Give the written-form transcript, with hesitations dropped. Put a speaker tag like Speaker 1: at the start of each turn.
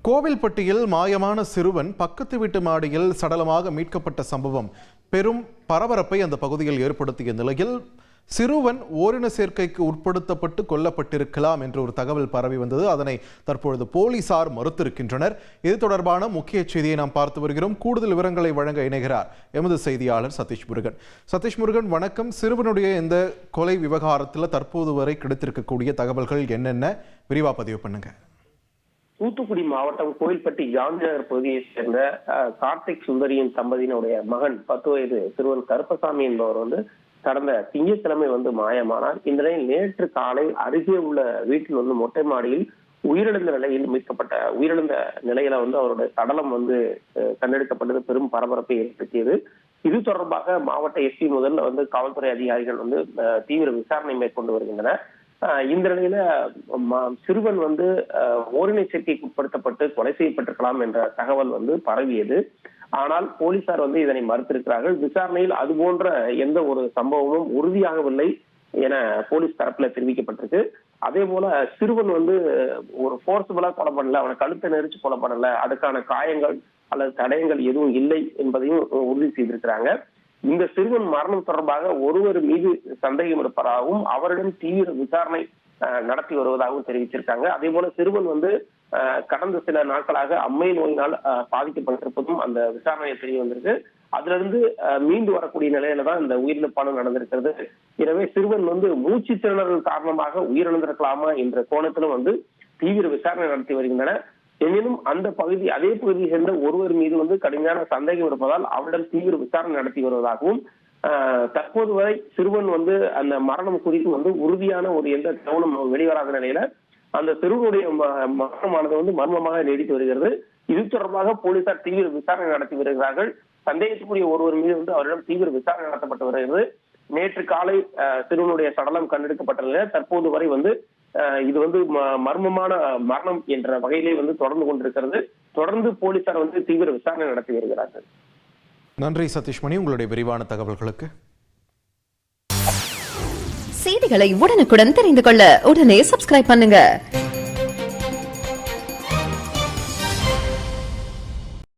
Speaker 1: கோவில்பட்டியில் மாயமான சிறுவன் பக்கத்து வீட்டு மாடியில் சடலமாக மீட்கப்பட்ட சம்பவம் பெரும் பரபரப்பை அந்த பகுதியில் ஏற்படுத்திய நிலையில் சிறுவன் ஓரின சேர்க்கைக்கு உட்படுத்தப்பட்டு கொல்லப்பட்டிருக்கலாம் என்ற ஒரு தகவல் பரவி வந்தது. அதனை தற்பொழுது போலீசார் மறுத்திருக்கின்றனர். இது தொடர்பான முக்கிய செய்தியை நாம் பார்த்து வருகிறோம். கூடுதல் விவரங்களை வழங்க இணைகிறார் எமது செய்தியாளர் சதீஷ் முருகன். சதீஷ் முருகன், வணக்கம். சிறுவனுடைய இந்த கொலை விவகாரத்தில் தற்போது வரை கிடைத்திருக்கக்கூடிய தகவல்கள் என்னென்ன, விரிவா பதிவு பண்ணுங்க.
Speaker 2: தூத்துக்குடி மாவட்டம் கோவில்பட்டி காந்திநகர் பகுதியை சேர்ந்த கார்த்திக் சுந்தரியின் தம்பதியினுடைய மகன் 10 வயது சிறுவன் கருப்பசாமி என்பவர் கடந்த திங்கட்கிழமை மாயமானார். இந்த நிலையில் நேற்று காலை அருகே உள்ள வீட்டில் மொட்டை மாடியில் உயிரிழந்த நிலையில் உயிரிழந்த நிலையில அவருடைய சடலம் கண்டெடுக்கப்பட்டது பெரும் பரபரப்பை ஏற்படுத்தியது. இது தொடர்பாக மாவட்ட எஸ்பி முதல்ல காவல்துறை அதிகாரிகள் தீவிர விசாரணை மேற்கொண்டு வருகின்றனர். இந்த நிலையில சிறுவன் ஓரினை சேர்க்கைக்கு உட்படுத்தப்பட்டு கொலை செய்யப்பட்டிருக்கலாம் என்ற தகவல் பரவியது. ஆனால் போலீசார் இதனை மறுத்திருக்கிறார்கள். விசாரணையில் அது போன்ற எந்த ஒரு சம்பவமும் உறுதியாகவில்லை என போலீஸ் தரப்புல தெரிவிக்கப்பட்டிருக்கு. அதே போல சிறுவன் ஒரு போர்ஸ்பலா கொலை பண்ணல, அவனை கழுத்தை நெரிச்சு கொலை பண்ணல, அதுக்கான காயங்கள் அல்லது தடயங்கள் எதுவும் இல்லை என்பதையும் உறுதி செய்திருக்கிறாங்க. இந்த சிறுவன் மரணம் தொடர்பாக ஒருவர் மீது சந்தேகம் இருப்பதாகவும் அவரிடம் தீவிர விசாரணை நடத்தி வருவதாகவும் தெரிவிச்சிருக்காங்க. அதே போல சிறுவன் கடந்த சில நாட்களாக அம்மை நோயினால் பாதிக்கப்பட்டிருப்பதும் அந்த விசாரணையை தெரிய வந்திருக்கு. அதுல இருந்து மீண்டு வரக்கூடிய நிலையில தான் இந்த உயிரிழப்பானது நடந்திருக்கிறது. எனவே சிறுவன் மூச்சு திணறல் காரணமாக உயிரிழந்திருக்கலாமா என்ற கோணத்திலும் தீவிர விசாரணை நடத்தி வருகின்றன. எனினும் அதே பகுதியை சேர்ந்த ஒருவர் மீது கடுமையான சந்தேகம் இருப்பதால் அவரிடம் தீவிர விசாரணை நடத்தி வருவதாகவும், தற்போது வரை சிறுவன் அந்த மரணம் குறித்து உறுதியான ஒரு எந்த கவனம் வெளிவராத நிலையில அந்த சிறுவனுடைய மரணமானது மர்மமாக நீடித்து வருகிறது. இது தொடர்பாக போலீசார் தீவிர விசாரணை நடத்தி வருகிறார்கள். சந்தேகத்துக்குரிய ஒருவர் மீது அவரிடம் தீவிர விசாரணை நடத்தப்பட்டு வருகிறது. நேற்று காலை சிறுவனுடைய சடலம் கண்டெடுக்கப்பட்ட நிலையில தற்போது வரை இது மர்மமான மரணம் என்ற வகையிலே தொடர்ந்து கொண்டிருக்கிறது. தொடர்ந்து போலீசார் தீவிர விசாரணை நடத்தி வருகிறார்கள்.
Speaker 1: நன்றி சதீஷ்மணி, உங்களுடைய விரிவான தகவல்களுக்கு.
Speaker 3: செய்திகளை உடனுக்குடன் தெரிந்து கொள்ள உடனே சப்ஸ்கிரைப் பண்ணுங்க.